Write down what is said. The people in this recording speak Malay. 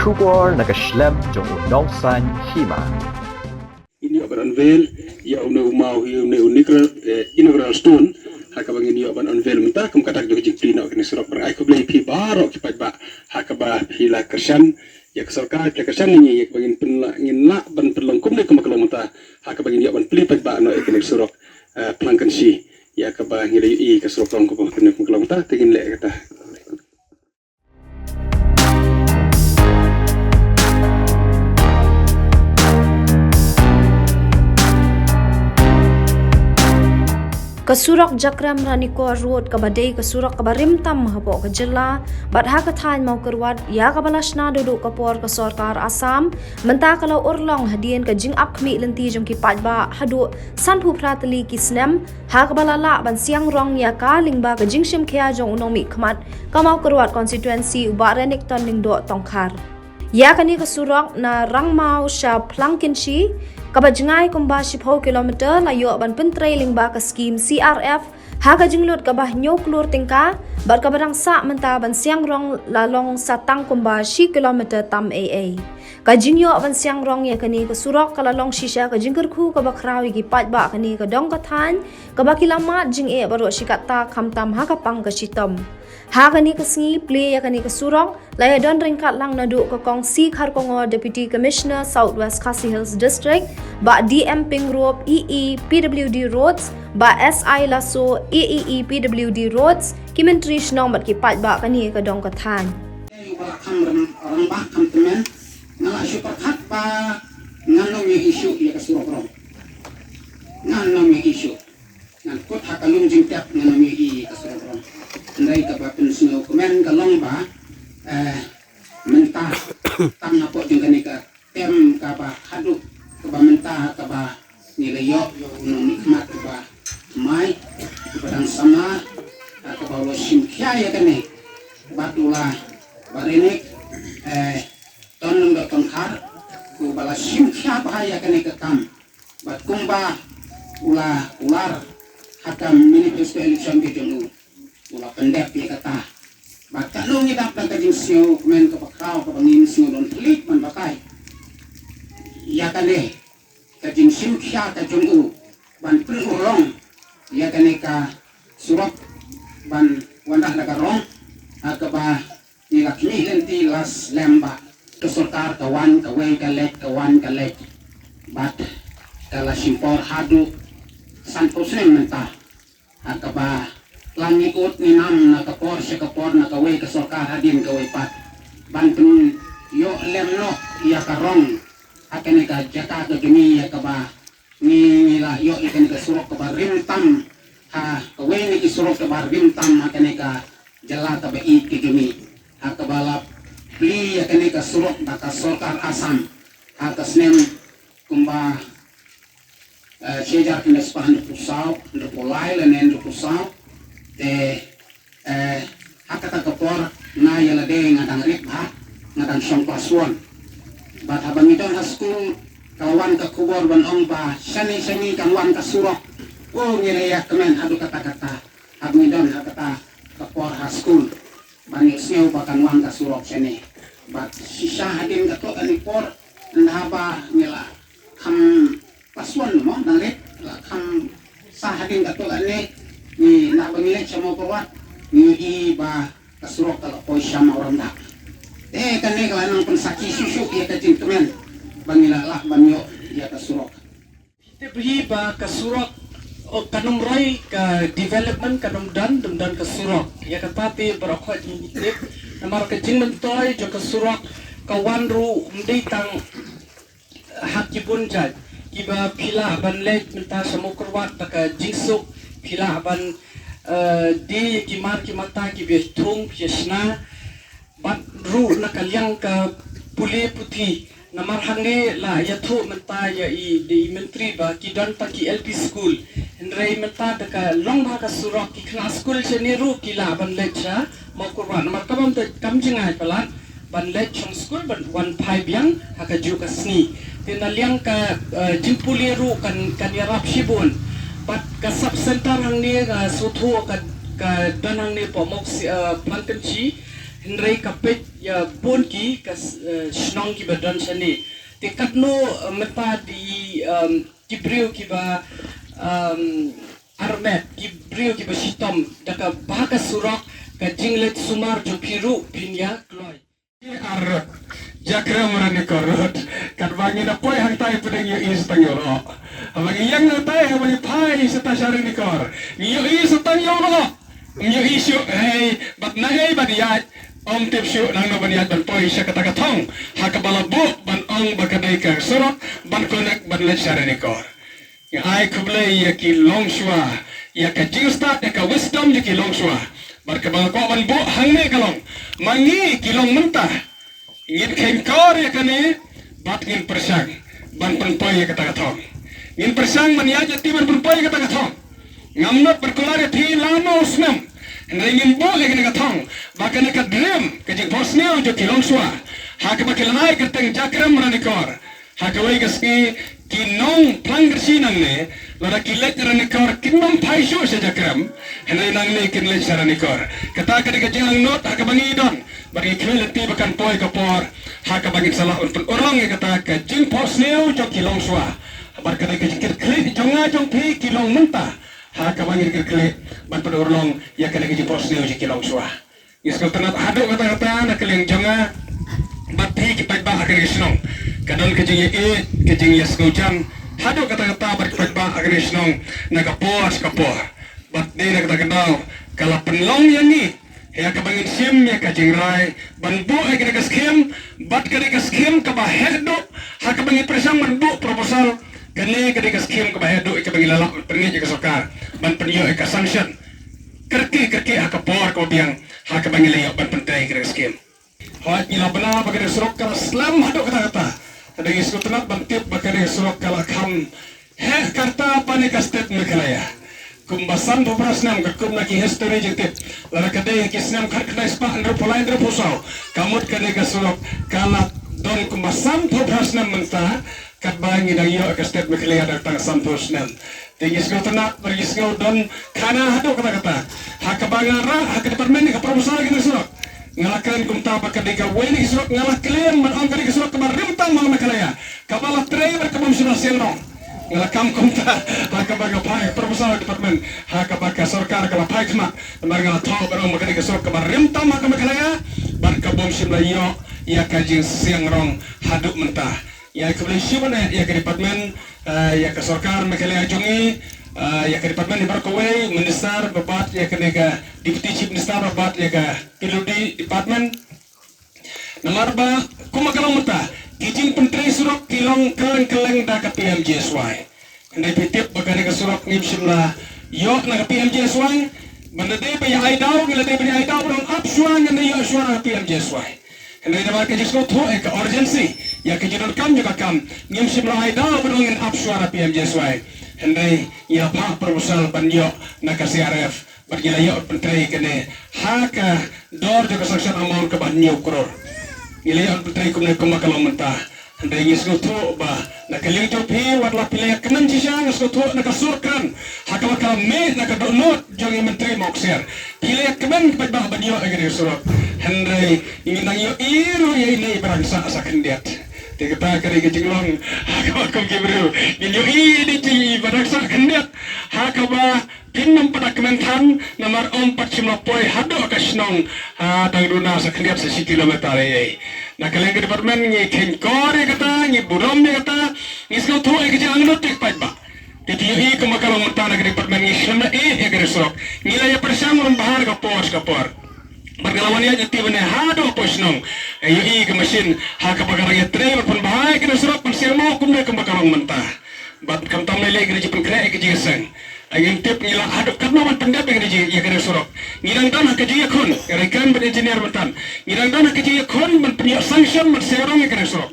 Kubor nakaslem jong unongsan hima. Ini akan unveil ya mau inaugural stone hakabang ini akan unveil mentah kum katak do jikti na kini surok berai ko blai pi baro ki ba hakaba hila kersan ya sarkar ke kersan ni yak bangin ngin la ban perlongkum ni kum kalong mentah hakabang ini akan pli ba no kini surok plangkan si ya kaba ngili i ke surok long ko kini kum kalong mentah tingin le kata Kasurok Jakram Raniko Road kabadai kasurok kabarim tam hapo kajela badha kathan mau kerwat ya kabalashna duduk kapor ke Sarkar Assam menta kalau urlong hadian ke jing up khmi lenti jong ki pajba hadu sanpu pratali ki snem ha kabalala ban siang rong ya ka lingba ke jing shim khya jong unomi khmat kamau kerwat constituency ubarenik ton ning do tongkhar ya kani kasurok na rangmau sha plangkinchi kabajngai kumba 10 kilometer layo ban pentrailing ba ka scheme CRF haga jinglot kabah nyoklur tingka bar kabarang sa menta ban siang rong lalong satang kumba 10 kilometer tam AA ka jingyo ban siang rong ya kani ka surok kalalong shisha ka jingker khu ka bakrawi gi pajba kani ka dong ka than ka bakilama jing e baro shikata khamtam ha ka pang ka shitam Hakani kasngi play yakani kasurong laya don ringkat lang nadu ka kong si Kharkongo Deputy Commissioner Southwest Khasi Hills District ba DM Pingrop EE PWD Roads ba SI Lasso EE PWD Roads kimentri shnong bat ki pat ba kani ka dong ka than rambah kam temen ngala isu perkat ba nganong yang isu ya kasurong rong nganong yang isu ngan kut hakalung jingtap nganong yang i kasurong rong Andai kabapen snow kemen kalong ba mentah tam napo jeng kanika tem kaba haduk kaba mentah kaba nilayo unong nikmat kaba mai padang sama kaba wasim kya ya kane batula barenik ton ndo tongkhar ku bala sim kya bahaya kane kam bat kumba ular hakam manifesto election ke jenu Ula pendek dia kata, baca lu ngidap dan kajing siu kemen ke pakrau ke bangin siu don pelik man bakai. Ya kan deh, kajing siu kia kajing u ban perurong, ya kan ka surok ban wandah nagarong, akaba nilak ni lenti las lemba kesultar kawan kawe kalek, bat kala simpor hadu santos neng mentah, akaba langikut ni nam na kapor na kawe ke Sarkar hadin kawe pat bantun yo lemno ya karong akene ka jaka ke gini ya kaba ni la yo ikene ka surok ka rimtam ha kawe ni ki surok ka rimtam akene ka jala ka bai ke gini ha kabalap pli akene ka surok ka Sarkar Assam ha kasnem kumba sejar kena sepahan pusau ndepolai lenen pusau hakata kapor na yala de ngadang rip ha ngadang song paswon bat habang ito ha school kawan ka kubor ban omba sani kawan ka surok o ngilaya kemen hadu kata habang ito hakata kapor ha school bani siyo bakan wan ka surok sani bat sisa hadin ka to alipor ndaba ngila kam paswon mo nang rip kam sa hadin ka to ani ni nak bangilek sama perwat ni ba kasurok kalau koi sama orang dak kan ni kalau nang pensaki susu ia kacing temen bangila lah banyo ia kasurok kita pergi ba kasurok kanum roy ka development kanum dan kasurok ia kata pi berokot ni tip namar kacing mentoy jo kasurok kawan ru mdi tang hak kibun jaj kiba pila ban lek minta sama kurwat ka jingsuk pila ban di kimar kimata ki betung yesna bat ru na kalyang ka puli puthi namar hange la yathu menta ya i di menteri ba ki don ta ki LP school henrei menta ka long ba ka surok ki class school cheni ru ki la ban lecture mo kurban namar kabam te kamjingai palan ban lecture school ban 15 yang haka juga sni tinaliang ka jimpuli ru kan yarap shibun Pat ka sub center hang ni ka suthu ka danang ni pomok planten chi henrei ka pet ya bon ki kas snong ki badan sani tikat no meta di kibriu ki ba armet kibriu ki ba sitom daka baka surak ka jinglet sumar jo piru pinya kloi ar jakra marani korot kat bangi na poi hang tai pedeng yo is tangyo abangi yang na tai abangi pai seta shari ni kor yo is tangyo lo yo isu hey bat na hey bat ya om tip syu nang no baniat ban poi sya kata katong hakabala bu ban ong bakadai ka surok ban konek ban le shari ni kor ya ai kublai ya ki long shwa ya ka jingsta ya ka wisdom ya ki long shwa bar ka bang ko ban bu hang ne kalong mangi ki long mentah ingin kengkor ya kane bat ngin persang ban penpoi ya kata katong ngin persang man ya jati ban penpoi ya kata katong ngamnot berkular ya thi lano snam ingin bo ya kene katong bakane ka dream ke jing bosneo jo kilong swa ha ka bakilai ka teng jakram ranikor ha ka wai gaski kinong planggersi nang ne lada kilet ranikor kinong paisho sa jakram henai nang ne kinlet ranikor kata ka de jang not ha ka bangi don bagi kualiti bakan poi kapor haka bagi salah untuk orang yang kata ke jing posneo jok kilong swa bar kata ke jikir klik jonga jong pi kilong mentah haka bagi klik ban pada orang ya kata ke jing posneo jok kilong swa iskal tenat haduk kata-kata nak keleng jonga bat pi kipai ba akan senong kadang ke jing ke jing ya skujan haduk kata-kata bar kipai ba akan senong nak kapor bat dia nak kata kalau penlong yang ni ya kabangin sim ya kajing rai banbu ay kena kaskim bat kena kaskim kabahedo ha kabangin presang banbu proposal kene kena kaskim kabahedo kabangin lalak pergi jaga sokar ban penyo ay sanction kerki ha kapor ko biang ha kabangin layo ban pentai kena kaskim hoat nila bana bagay surok kala slam hado kata-kata kadang isu tenat bantip bagay surok kala kam karta panikastet mekalaya kumbasan beberasnam kekum naki history jengtip lara kadai kisnam karkna ispa andro polain andro pusau kamut kadai kasulok kala don kumbasan beberasnam menta katbangi dang yo akastet mekelea datang sampusnam tingis go tenat bergis go don kana hado kata-kata hakabangara hakadepartmen ka proposal gina sulok ngalakan kumta bakadai ka weni sulok ngalaklaim man kadai sulok kamarintang mga mekelea kabala trainer kabam sila selong ngelakam kumta hakabaga pai proposal department hakabaga sarkar kala pai kma marga tho barang makani kesok kabar rimta maka makalaya bar kabom simlayo ya kajing siang rong haduk mentah ya kebeli shibana ya ke department ya ke sarkar makalaya jungi ya ke department di barkawai minister babat ya ke nega deputy chief minister babat ya ke piludi department nomor ba kumakalong mentah kijing pentri surok kilong keleng da ka PMJSY ndai pitip bagani ka surok ngimsimla yo na ka PMJSY banda de ba ai daw ngila de ba ai daw ron apswa ngani yo swa na PMJSY ndai da ba ka jisko tho ek urgency ya ka jidon kam juga kam ngimsimla ai daw ron ngin apswa na PMJSY ndai ya pa proposal banyo na ka CRF bagila yo pentri kene ha ka dor juga sanction amount ka banyo kror ilayan putri kumne kumakalong mentah andai ngisgo to ba nakaling jopi warla pilaya kenan jisya ngisgo to nakasurkan hakawakal me nakadonot jongi menteri mokser pilaya kenan kipat bah banyo agari surok handai ingin nangyo iru ya ini berangsa asa kendiat tikata kari kejinglong hakawakom kibru inyo ini ji berangsa kendiat hakaba pinam pada kementan nomor 4 poi hado akasnong tangduna sakliat 1 kilometer ai na kaleng department ngi kenkor kata ngi burom kata ngisgo tho ek jang no tik pai ba titi kumakalo mutana department ngi shama ya gere surok ngila ya persang ron bahar ka por Bergalawannya jadi benda hado posnong ayo ke mesin haka bagarang trail pun bahaya kena surok pensil mau kumne kumakalong mentah bat kam tam lele gereji pengkre ke jigesang ayam tip ngila hadap karena man pendap gereji ya kena surok ngirang dan ke jiya kun rekan ber engineer betan ngirang dan ke jiya kun men penyak sanction men serong ya kena surok